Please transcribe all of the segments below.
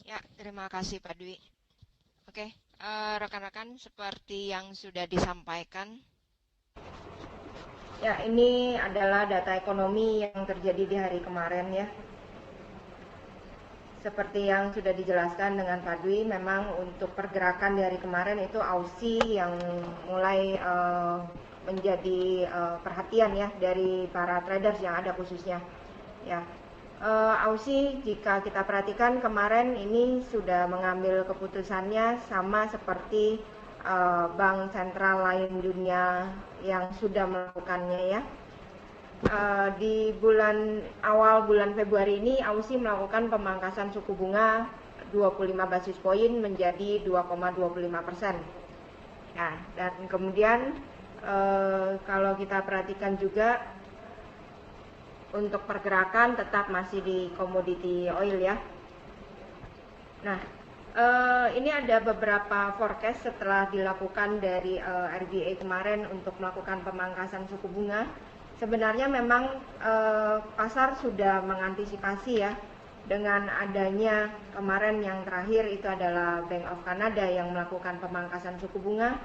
Ya, terima kasih Pak Dwi. Oke, rekan-rekan seperti yang sudah disampaikan. Ya, ini adalah data ekonomi yang terjadi di hari kemarin ya. Seperti yang sudah dijelaskan dengan Pak Dwi, memang untuk pergerakan di hari kemarin itu Aussie yang mulai menjadi perhatian ya dari para traders yang ada khususnya. Ya, Aussie jika kita perhatikan kemarin ini sudah mengambil keputusannya sama seperti bank sentral lain dunia yang sudah melakukannya ya. Di awal bulan Februari ini Aussie melakukan pemangkasan suku bunga 25 basis poin menjadi 2,25%. Nah, dan kemudian kalau kita perhatikan juga untuk pergerakan tetap masih di komoditi oil ya. Nah, ini ada beberapa forecast setelah dilakukan dari RBA kemarin untuk melakukan pemangkasan suku bunga. Sebenarnya memang pasar sudah mengantisipasi ya dengan adanya kemarin yang terakhir itu adalah Bank of Canada yang melakukan pemangkasan suku bunga.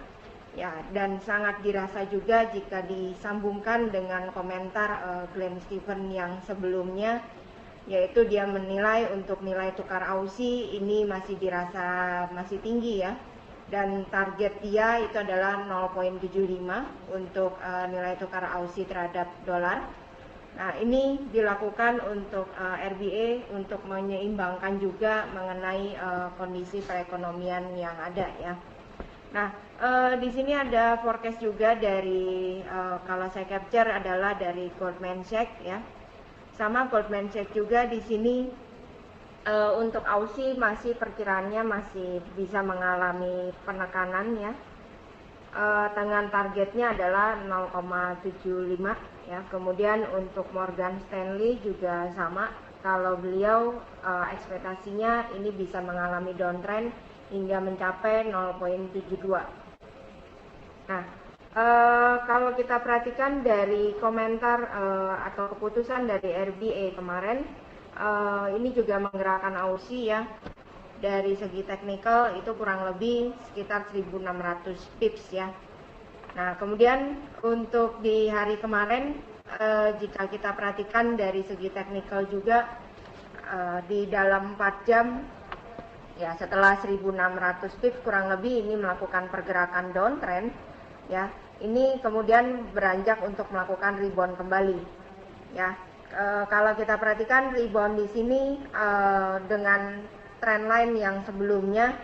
Ya, dan sangat dirasa juga jika disambungkan dengan komentar Glenn Stevens yang sebelumnya, yaitu dia menilai untuk nilai tukar Aussie ini masih dirasa masih tinggi ya, dan target dia itu adalah 0,75 untuk nilai tukar Aussie terhadap dolar. Nah, ini dilakukan untuk RBA untuk menyeimbangkan juga mengenai kondisi perekonomian yang ada ya. Nah, di sini ada forecast juga dari kalau saya capture adalah dari Goldman Sachs ya. Sama Goldman Sachs juga di sini untuk Aussie masih perkiraannya masih bisa mengalami penekanan ya. Dengan targetnya adalah 0,75 ya. Kemudian untuk Morgan Stanley juga sama. Kalau beliau ekspektasinya ini bisa mengalami downtrend hingga mencapai 0,72. Nah, kalau kita perhatikan dari komentar atau keputusan dari RBA kemarin, ini juga menggerakkan Aussie ya. Dari segi teknikal itu kurang lebih sekitar 1.600 pips ya. Nah, kemudian untuk di hari kemarin, jika kita perhatikan dari segi teknikal juga, di dalam 4 jam ya setelah 1.600 pips kurang lebih ini melakukan pergerakan downtrend ya, ini kemudian beranjak untuk melakukan rebound kembali ya. Kalau kita perhatikan rebound di sini dengan trendline yang sebelumnya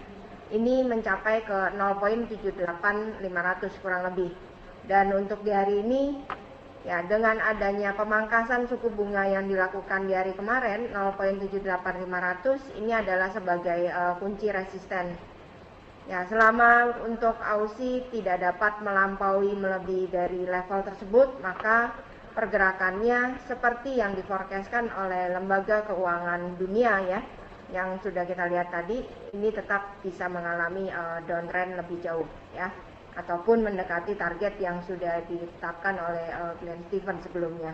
ini mencapai ke 0,78500 kurang lebih, dan untuk di hari ini ya dengan adanya pemangkasan suku bunga yang dilakukan di hari kemarin 0,78500 ini adalah sebagai kunci resisten. Ya, selama untuk Aussie tidak dapat melampaui melebihi dari level tersebut, maka pergerakannya seperti yang diforecastkan oleh lembaga keuangan dunia ya, yang sudah kita lihat tadi, ini tetap bisa mengalami downtrend lebih jauh ya, ataupun mendekati target yang sudah ditetapkan oleh Glenn Stevens sebelumnya.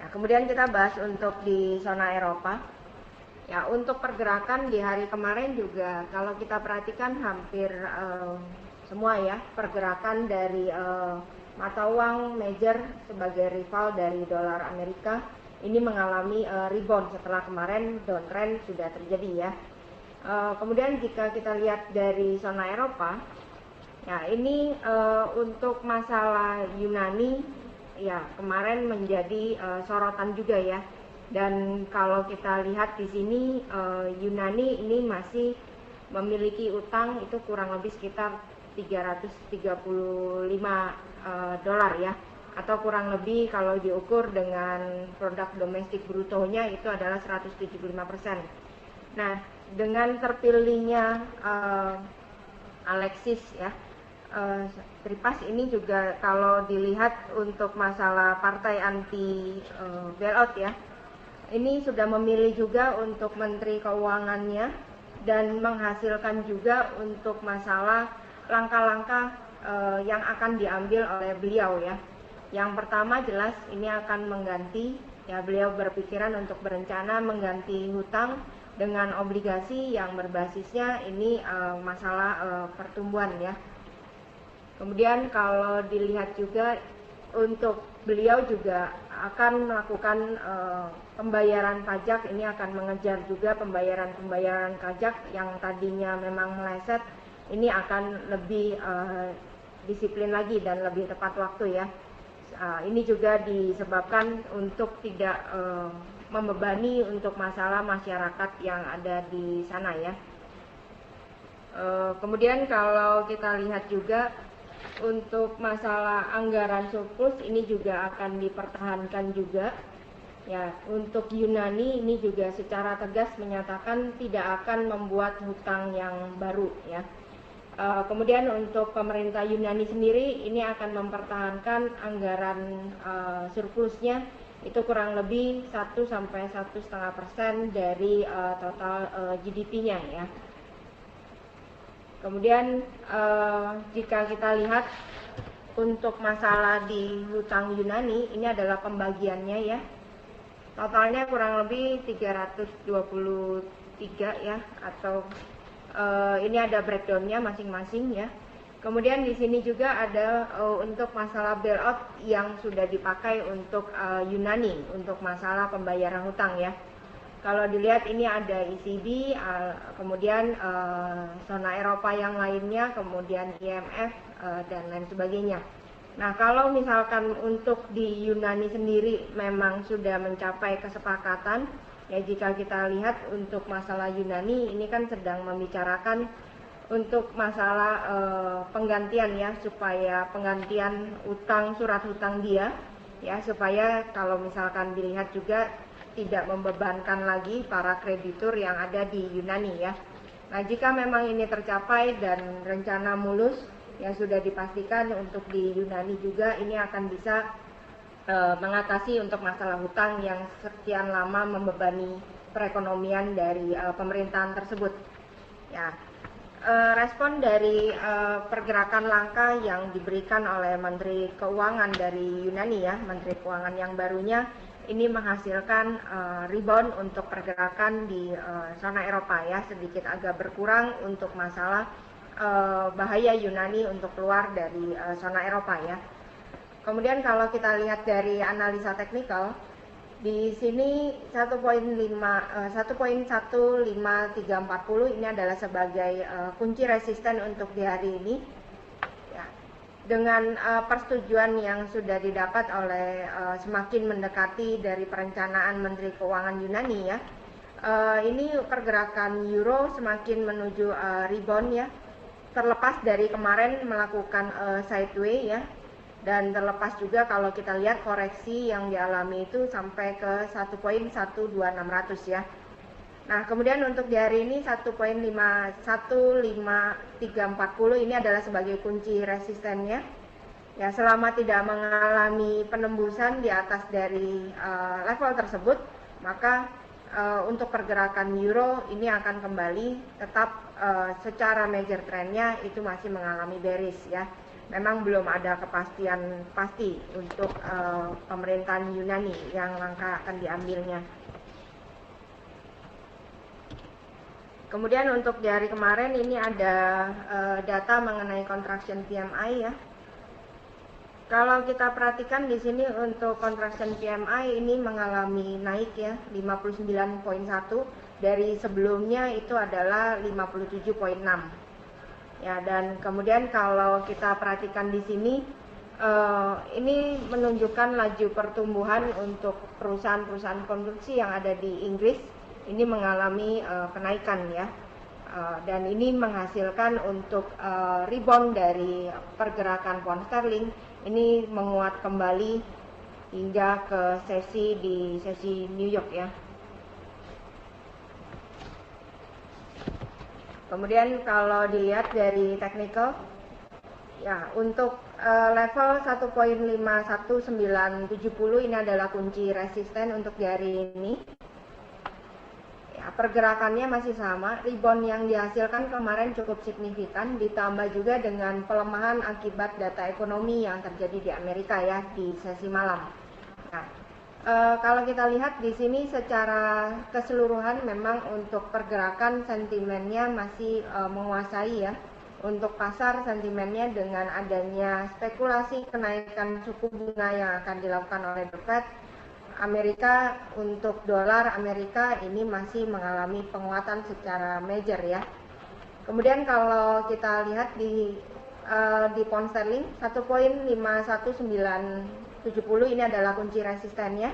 Nah, kemudian kita bahas untuk di zona Eropa. Ya, untuk pergerakan di hari kemarin juga kalau kita perhatikan hampir semua ya pergerakan dari mata uang major sebagai rival dari dolar Amerika ini mengalami rebound setelah kemarin downtrend sudah terjadi ya. Kemudian jika kita lihat dari zona Eropa, ya ini untuk masalah Yunani ya kemarin menjadi sorotan juga ya. Dan kalau kita lihat di sini Yunani ini masih memiliki utang itu kurang lebih sekitar 335 dolar ya, atau kurang lebih kalau diukur dengan produk domestik brutonya itu adalah 175%. Nah, dengan terpilihnya Alexis ya Tripas ini juga kalau dilihat untuk masalah partai anti bailout ya, ini sudah memilih juga untuk menteri keuangannya dan menghasilkan juga untuk masalah langkah-langkah yang akan diambil oleh beliau ya. Yang pertama jelas ini akan mengganti ya, beliau berpikiran untuk berencana mengganti hutang dengan obligasi yang berbasisnya ini masalah pertumbuhan ya. Kemudian kalau dilihat juga untuk beliau juga akan melakukan pembayaran pajak, ini akan mengejar juga pembayaran pajak yang tadinya memang meleset, ini akan lebih disiplin lagi dan lebih tepat waktu ya. Ini juga disebabkan untuk tidak membebani untuk masalah masyarakat yang ada di sana ya. Kemudian kalau kita lihat juga untuk masalah anggaran surplus ini juga akan dipertahankan juga ya. Untuk Yunani ini juga secara tegas menyatakan tidak akan membuat hutang yang baru ya. Kemudian untuk pemerintah Yunani sendiri ini akan mempertahankan anggaran surplusnya itu kurang lebih 1-1,5% dari total GDP-nya ya. Kemudian jika kita lihat untuk masalah di hutang Yunani ini adalah pembagiannya ya. Totalnya kurang lebih 323 ya, atau ini ada breakdownnya masing-masing ya. Kemudian di sini juga ada untuk masalah bailout yang sudah dipakai untuk Yunani untuk masalah pembayaran hutang ya. Kalau dilihat ini ada ECB, kemudian zona Eropa yang lainnya, kemudian IMF dan lain sebagainya. Nah, kalau misalkan untuk di Yunani sendiri memang sudah mencapai kesepakatan, ya jika kita lihat untuk masalah Yunani ini kan sedang membicarakan untuk masalah penggantian ya, supaya penggantian utang, surat hutang dia ya, supaya kalau misalkan dilihat juga tidak membebankan lagi para kreditur yang ada di Yunani ya. Nah, jika memang ini tercapai dan rencana mulus yang sudah dipastikan untuk di Yunani juga, ini akan bisa mengatasi untuk masalah hutang yang sekian lama membebani perekonomian dari pemerintahan tersebut. Ya, respon dari pergerakan langkah yang diberikan oleh Menteri Keuangan dari Yunani ya, Menteri Keuangan yang barunya, ini menghasilkan rebound untuk pergerakan di zona Eropa ya, sedikit agak berkurang untuk masalah bahaya Yunani untuk keluar dari zona Eropa ya. Kemudian kalau kita lihat dari analisa teknikal, di sini 1.15340 ini adalah sebagai kunci resisten untuk di hari ini. Ya, dengan persetujuan yang sudah didapat oleh semakin mendekati dari perencanaan Menteri Keuangan Yunani ya, ini pergerakan euro semakin menuju rebound ya, terlepas dari kemarin melakukan sideway ya. Dan terlepas juga kalau kita lihat koreksi yang dialami itu sampai ke 1.12600 ya. Nah, kemudian untuk di hari ini 1.15340 ini adalah sebagai kunci resistennya. Ya, selama tidak mengalami penembusan di atas dari level tersebut, maka untuk pergerakan euro ini akan kembali tetap secara major trendnya itu masih mengalami bearish ya. Memang belum ada kepastian pasti untuk pemerintahan Yunani yang langkah akan diambilnya. Kemudian untuk di hari kemarin ini ada data mengenai contraction PMI ya. Kalau kita perhatikan di sini untuk contraction PMI ini mengalami naik ya, 59.1 dari sebelumnya itu adalah 57.6. Ya, dan kemudian kalau kita perhatikan di sini ini menunjukkan laju pertumbuhan untuk perusahaan-perusahaan konstruksi yang ada di Inggris ini mengalami kenaikan ya, dan ini menghasilkan untuk rebound dari pergerakan pound sterling ini menguat kembali hingga ke sesi New York ya. Kemudian kalau dilihat dari technical, ya untuk level 1.51970 ini adalah kunci resisten untuk di hari ini. Ya, pergerakannya masih sama, rebound yang dihasilkan kemarin cukup signifikan, ditambah juga dengan pelemahan akibat data ekonomi yang terjadi di Amerika ya di sesi malam. Nah, Kalau kita lihat di sini secara keseluruhan memang untuk pergerakan sentimennya masih menguasai ya. Untuk pasar sentimennya dengan adanya spekulasi kenaikan suku bunga yang akan dilakukan oleh The Fed Amerika, untuk dolar Amerika ini masih mengalami penguatan secara major ya. Kemudian kalau kita lihat di pound sterling 1.51970 ini adalah kunci resistennya.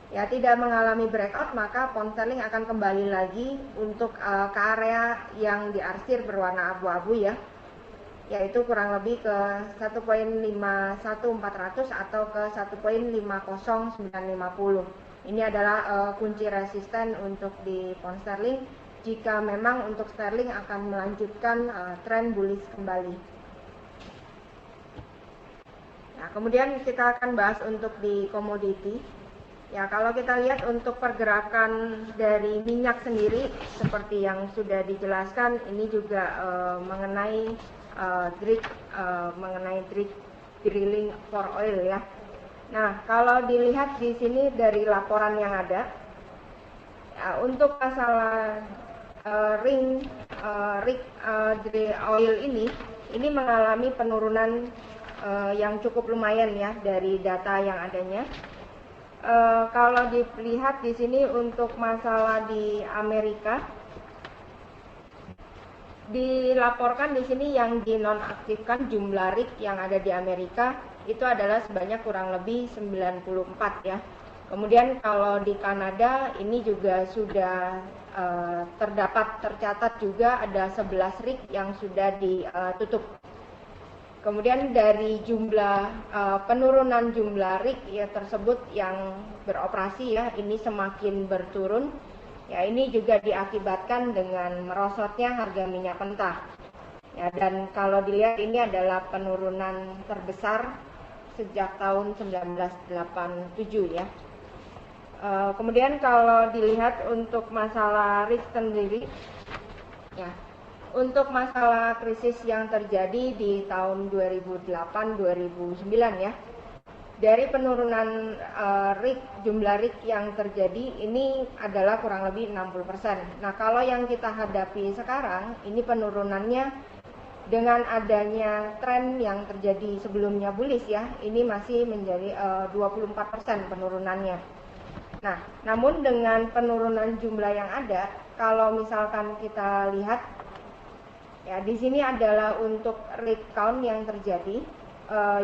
Ya, tidak mengalami breakout, maka pound sterling akan kembali lagi untuk ke area yang diarsir berwarna abu-abu ya, yaitu kurang lebih ke 1.51400 atau ke 1.50950. Ini adalah kunci resisten untuk di pound sterling jika memang untuk sterling akan melanjutkan tren bullish kembali. Nah, kemudian kita akan bahas untuk di komoditi. Ya, kalau kita lihat untuk pergerakan dari minyak sendiri seperti yang sudah dijelaskan, ini juga mengenai drilling for oil ya. Nah, kalau dilihat di sini dari laporan yang ada, ya, untuk masalah rig oil ini mengalami penurunan yang cukup lumayan ya dari data yang adanya. Kalau dilihat di sini untuk masalah di Amerika, dilaporkan di sini yang dinonaktifkan jumlah rig yang ada di Amerika itu adalah sebanyak kurang lebih 94 ya. Kemudian kalau di Kanada ini juga sudah tercatat juga ada 11 rig yang sudah ditutup. Kemudian dari jumlah penurunan jumlah rig ya tersebut yang beroperasi ya ini semakin berturun. Ya, ini juga diakibatkan dengan merosotnya harga minyak mentah. Ya, dan kalau dilihat ini adalah penurunan terbesar sejak tahun 1987 ya. Kemudian kalau dilihat untuk masalah rig sendiri, ya, untuk masalah krisis yang terjadi di tahun 2008-2009 ya, dari penurunan jumlah rig yang terjadi ini adalah kurang lebih 60%. Nah, kalau yang kita hadapi sekarang ini penurunannya dengan adanya tren yang terjadi sebelumnya bullish ya, ini masih menjadi 24% penurunannya. Nah, namun dengan penurunan jumlah yang ada, kalau misalkan kita lihat ya di sini adalah untuk rig count yang terjadi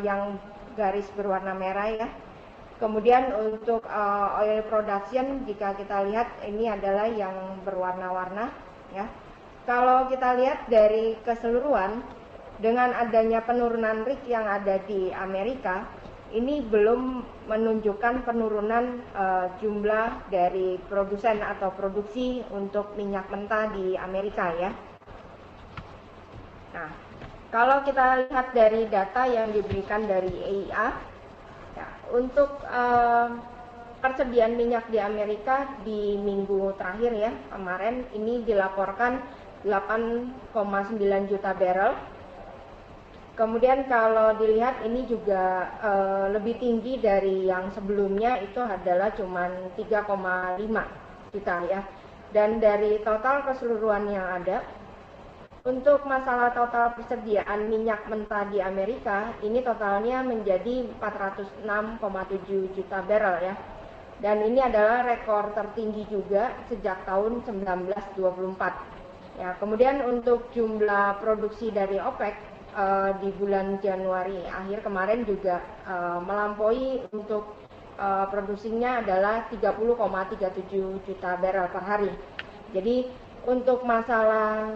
yang garis berwarna merah ya. Kemudian untuk oil production jika kita lihat ini adalah yang berwarna-warna ya. Kalau kita lihat dari keseluruhan dengan adanya penurunan rig yang ada di Amerika, ini belum menunjukkan penurunan jumlah dari produsen atau produksi untuk minyak mentah di Amerika ya. Nah, kalau kita lihat dari data yang diberikan dari EIA, ya, untuk persediaan minyak di Amerika di minggu terakhir ya kemarin ini dilaporkan 8,9 juta barrel. Kemudian kalau dilihat ini juga lebih tinggi dari yang sebelumnya itu adalah cuma 3,5 juta ya. Dan dari total keseluruhan yang ada, untuk masalah total persediaan minyak mentah di Amerika ini totalnya menjadi 406,7 juta barrel ya. Dan ini adalah rekor tertinggi juga sejak tahun 1924. Ya, kemudian untuk jumlah produksi dari OPEC di bulan Januari akhir kemarin juga melampaui untuk produksinya adalah 30,37 juta barrel per hari. Jadi untuk masalah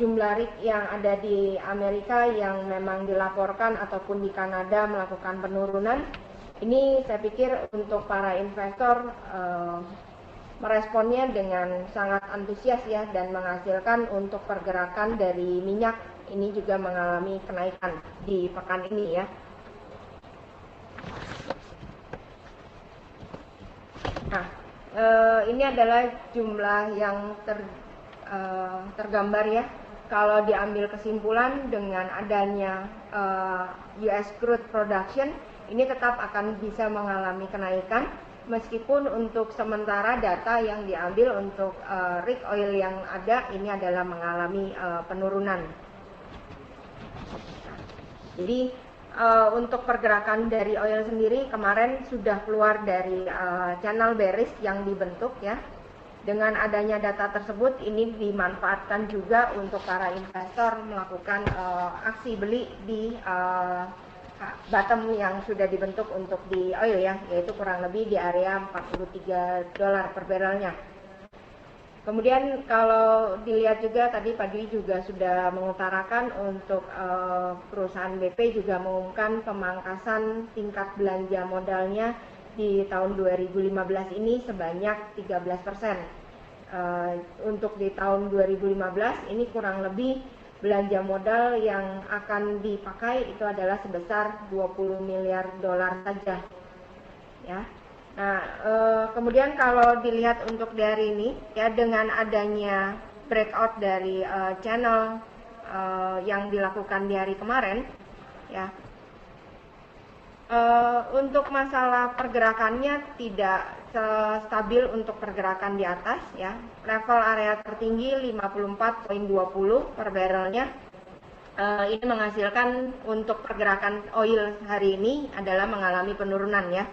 jumlah rig yang ada di Amerika yang memang dilaporkan ataupun di Kanada melakukan penurunan, ini saya pikir untuk para investor meresponnya dengan sangat antusias ya dan menghasilkan untuk pergerakan dari minyak ini juga mengalami kenaikan di pekan ini ya. Nah, ini adalah jumlah yang tergambar ya. Kalau diambil kesimpulan dengan adanya US crude production, ini tetap akan bisa mengalami kenaikan meskipun untuk sementara data yang diambil untuk rig oil yang ada ini adalah mengalami penurunan. Jadi untuk pergerakan dari oil sendiri kemarin sudah keluar dari channel bearish yang dibentuk ya. Dengan adanya data tersebut ini dimanfaatkan juga untuk para investor melakukan aksi beli di bottom yang sudah dibentuk untuk di oil ya, yaitu kurang lebih di area $43 per barrelnya. Kemudian kalau dilihat juga tadi pagi juga sudah mengutarakan untuk perusahaan BP juga mengumumkan pemangkasan tingkat belanja modalnya di tahun 2015 ini sebanyak 13%. Untuk di tahun 2015 ini kurang lebih belanja modal yang akan dipakai itu adalah sebesar $20 miliar saja. Ya. Nah, kemudian kalau dilihat untuk dari ini ya, dengan adanya breakout dari channel yang dilakukan di hari kemarin ya, untuk masalah pergerakannya tidak stabil untuk pergerakan di atas ya. Level area tertinggi 54.20 per barrelnya. Ini menghasilkan untuk pergerakan oil hari ini adalah mengalami penurunan ya.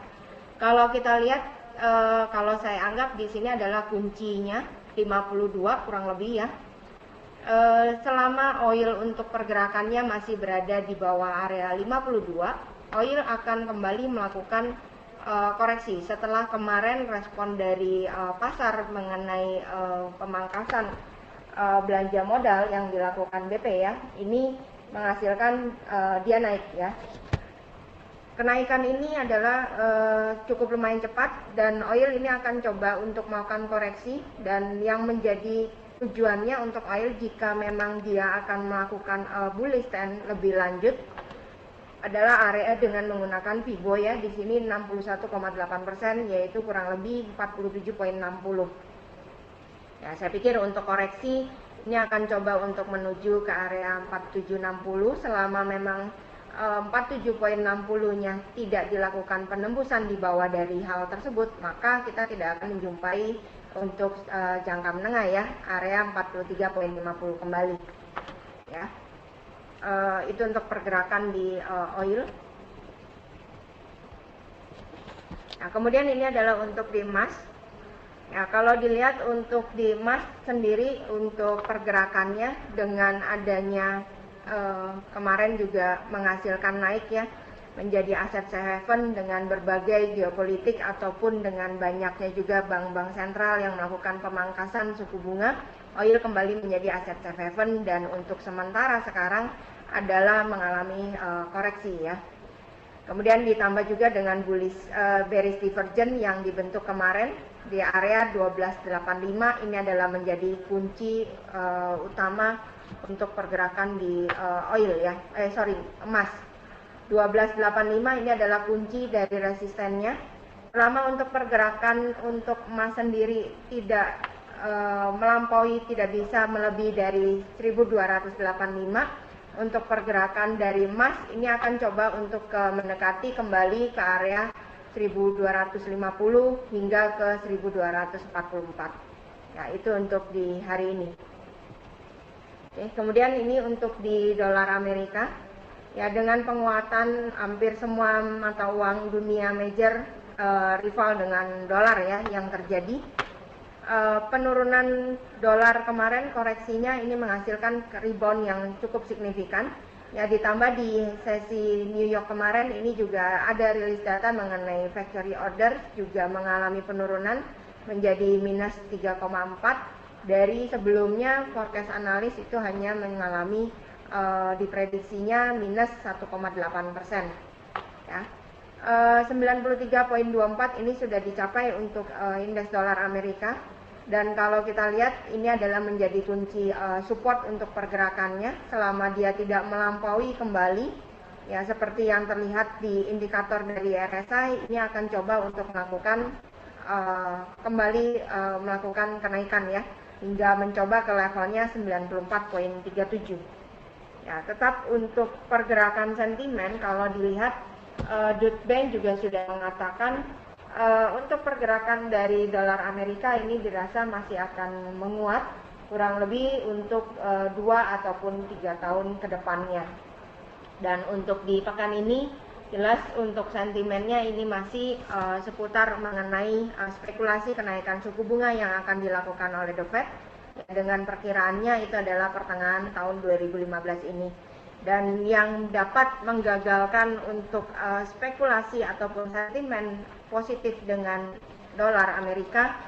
Kalau kita lihat, kalau saya anggap di sini adalah kuncinya 52 kurang lebih ya. Selama oil untuk pergerakannya masih berada di bawah area 52, oil akan kembali melakukan koreksi setelah kemarin respon dari pasar mengenai pemangkasan belanja modal yang dilakukan BP ya. Ini menghasilkan dia naik ya. Kenaikan ini adalah cukup lumayan cepat dan oil ini akan coba untuk melakukan koreksi, dan yang menjadi tujuannya untuk oil jika memang dia akan melakukan bullish trend lebih lanjut adalah area dengan menggunakan Fibo ya, di sini 61,8%, yaitu kurang lebih 47,60. Ya, saya pikir untuk koreksi ini akan coba untuk menuju ke area 4760. Selama memang 47,60-nya tidak dilakukan penembusan di bawah dari hal tersebut, maka kita tidak akan menjumpai untuk jangka menengah ya, area 43,50 kembali ya. Itu untuk pergerakan di oil. Nah, kemudian ini adalah untuk di emas. Ya, kalau dilihat untuk di emas sendiri untuk pergerakannya dengan adanya kemarin juga menghasilkan naik ya, menjadi aset safe haven dengan berbagai geopolitik ataupun dengan banyaknya juga bank-bank sentral yang melakukan pemangkasan suku bunga, oil kembali menjadi aset safe haven dan untuk sementara sekarang adalah mengalami koreksi ya. Kemudian ditambah juga dengan bullish bearish divergence yang dibentuk kemarin di area 1285, ini adalah menjadi kunci utama untuk pergerakan di oil ya. Emas. 1285 ini adalah kunci dari resistennya. Selama untuk pergerakan untuk emas sendiri tidak melampaui, tidak bisa melebihi dari 1285. Untuk pergerakan dari emas ini akan coba untuk mendekati kembali ke area 1250 hingga ke 1244. Ya, itu untuk di hari ini. Oke, kemudian ini untuk di dolar Amerika. Ya, dengan penguatan hampir semua mata uang dunia major rival dengan dolar ya yang terjadi. Penurunan dolar kemarin koreksinya ini menghasilkan rebound yang cukup signifikan ya, ditambah di sesi New York kemarin ini juga ada rilis data mengenai factory order juga mengalami penurunan menjadi minus 3,4 dari sebelumnya forecast analis itu hanya mengalami diprediksinya minus 1,8% ya. 93,24 ini sudah dicapai untuk indeks dolar Amerika, dan kalau kita lihat ini adalah menjadi kunci support untuk pergerakannya selama dia tidak melampaui kembali ya, seperti yang terlihat di indikator dari RSI. Ini akan coba untuk melakukan kembali melakukan kenaikan ya hingga mencoba ke levelnya 94,37 ya. Tetap untuk pergerakan sentimen kalau dilihat Deutsche Bank juga sudah mengatakan Untuk pergerakan dari dolar Amerika ini dirasa masih akan menguat kurang lebih untuk 2 ataupun 3 tahun ke depannya. Dan untuk di pekan ini jelas untuk sentimennya ini masih seputar mengenai spekulasi kenaikan suku bunga yang akan dilakukan oleh The Fed, dengan perkiraannya itu adalah pertengahan tahun 2015 ini. Dan yang dapat menggagalkan untuk spekulasi ataupun sentimen positif dengan dolar Amerika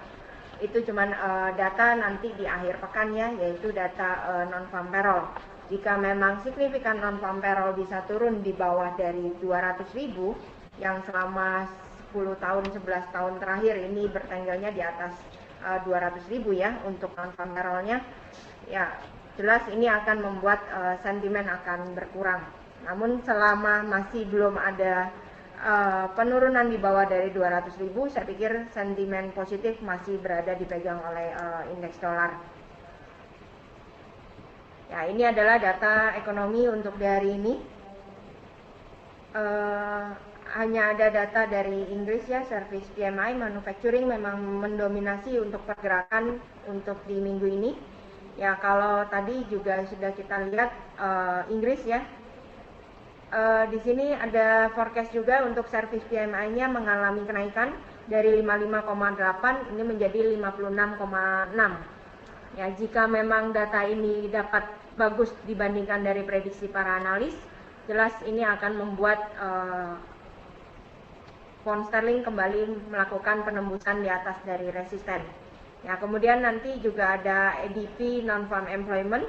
itu cuman data nanti di akhir pekan ya, yaitu data non-farm payroll. Jika memang signifikan non-farm payroll bisa turun di bawah dari 200.000 yang selama 10 tahun 11 tahun terakhir ini bertenggernya di atas 200.000 ya untuk non-farm payrollnya, ya jelas ini akan membuat sentimen akan berkurang. Namun selama masih belum ada penurunan di bawah dari 200.000, saya pikir sentimen positif masih berada dipegang oleh indeks dolar. Ya, ini adalah data ekonomi untuk dari ini. Hanya ada data dari Inggris ya, service PMI, manufacturing memang mendominasi untuk pergerakan untuk di minggu ini. Ya, kalau tadi juga sudah kita lihat Inggris ya. Di sini ada forecast juga untuk service PMI-nya mengalami kenaikan dari 55,8 ini menjadi 56,6. Ya, jika memang data ini dapat bagus dibandingkan dari prediksi para analis, jelas ini akan membuat pound sterling kembali melakukan penembusan di atas dari resisten. Ya, kemudian nanti juga ada ADP non-farm employment.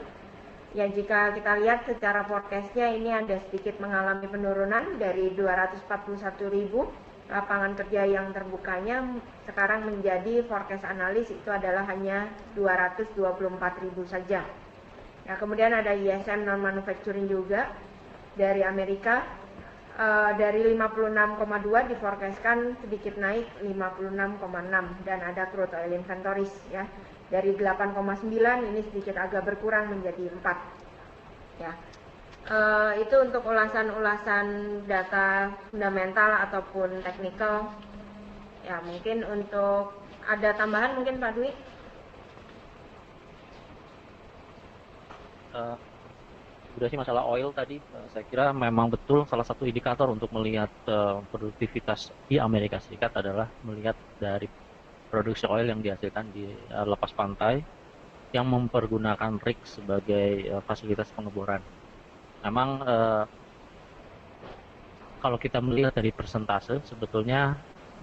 Ya, jika kita lihat secara forecast-nya ini ada sedikit mengalami penurunan dari 241.000 lapangan kerja yang terbukanya sekarang menjadi forecast analis itu adalah hanya 224.000 saja. Ya, kemudian ada ISM non manufacturing juga dari Amerika dari 56,2 diforecastkan sedikit naik 56,6 dan ada crude oil inventories ya dari 8,9 ini sedikit agak berkurang menjadi 4 ya. Itu untuk ulasan-ulasan data fundamental ataupun teknikal ya. Mungkin untuk ada tambahan mungkin Pak Dwi. Udah sih masalah oil tadi, saya kira memang betul salah satu indikator untuk melihat produktivitas di Amerika Serikat adalah melihat dari produksi oil yang dihasilkan di lepas pantai yang mempergunakan rig sebagai fasilitas pengeboran. Memang kalau kita melihat dari persentase, sebetulnya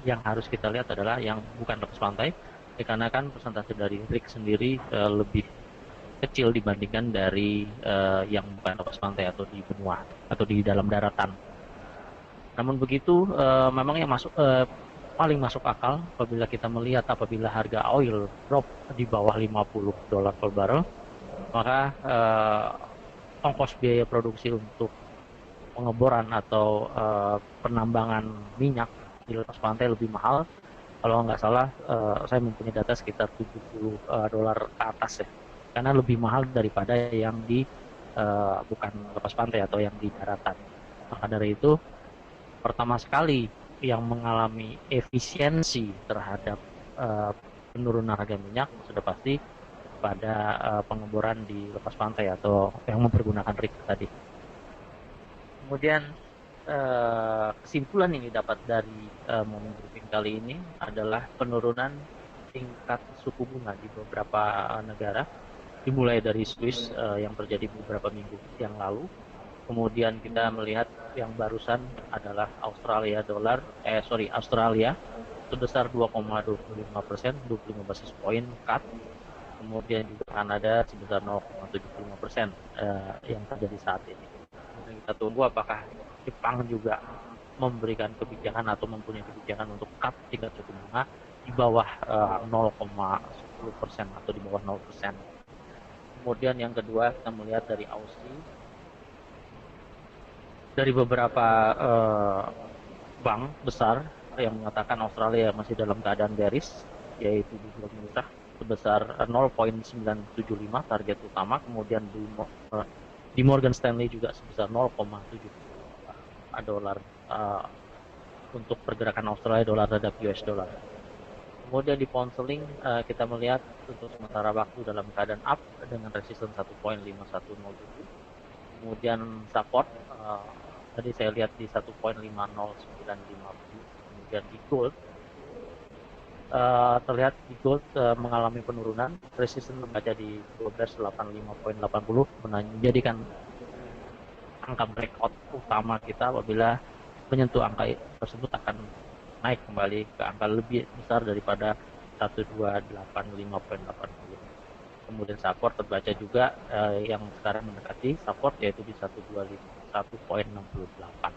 yang harus kita lihat adalah yang bukan lepas pantai, dikarenakan persentase dari rig sendiri lebih kecil dibandingkan dari yang bukan lepas pantai atau di benua atau di dalam daratan. Namun begitu, memang yang paling masuk akal apabila kita melihat apabila harga oil drop di bawah $50 per barrel, maka ongkos biaya produksi untuk pengeboran atau penambangan minyak di lepas pantai lebih mahal. Kalau nggak salah, saya mempunyai data sekitar $70 ke atas ya, karena lebih mahal daripada yang di bukan lepas pantai atau yang di daratan. Maka dari itu, pertama sekali yang mengalami efisiensi terhadap penurunan harga minyak sudah pasti pada pengeboran di lepas pantai atau yang mempergunakan rig tadi. Kemudian kesimpulan yang didapat dari momen briefing kali ini adalah penurunan tingkat suku bunga di beberapa negara, dimulai dari Swiss yang terjadi beberapa minggu yang lalu. Kemudian kita melihat yang barusan adalah Australia sebesar 2,25%, 25 basis point cut. Kemudian juga Kanada sebesar 0,75% yang terjadi saat ini. Kemudian kita tunggu apakah Jepang juga memberikan kebijakan atau mempunyai kebijakan untuk cut tingkat suku bunga di bawah 0,10% atau di bawah 0%. Kemudian yang kedua kita melihat dari Aussie, dari beberapa bank besar yang mengatakan Australia masih dalam keadaan bearish, yaitu di bulan murah sebesar 0,975 target utama. Kemudian di Morgan Stanley juga sebesar $0,7 per untuk pergerakan Australia dollar terhadap US dollar. Kemudian di pound sterling kita melihat untuk sementara waktu dalam keadaan up dengan resistance 1.5107. Kemudian support tadi saya lihat di 1.50950. Kemudian di gold terlihat di gold mengalami penurunan, resistance membaca di 1285.80 menjadikan angka breakout utama kita apabila menyentuh angka tersebut akan naik kembali ke angka lebih besar daripada 1285.80. Kemudian support terbaca juga yang sekarang mendekati support yaitu di 1.251.68.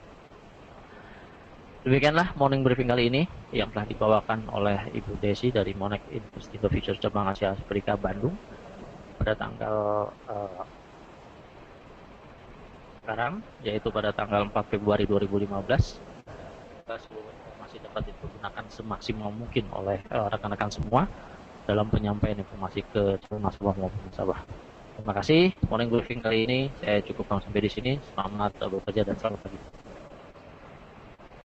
Demikianlah morning briefing kali ini yang telah dibawakan oleh Ibu Desi dari Monex Investindo Futures Cabang Asia Afrika Bandung pada tanggal sekarang, yaitu pada tanggal 4 Februari 2015. Seluruh informasi dapat digunakan semaksimal mungkin oleh rekan-rekan semua dalam penyampaian informasi ke nasabah maupun nasabah. Terima kasih. Morning briefing kali ini saya cukupkan sampai di sini. Selamat bekerja dan selamat pagi.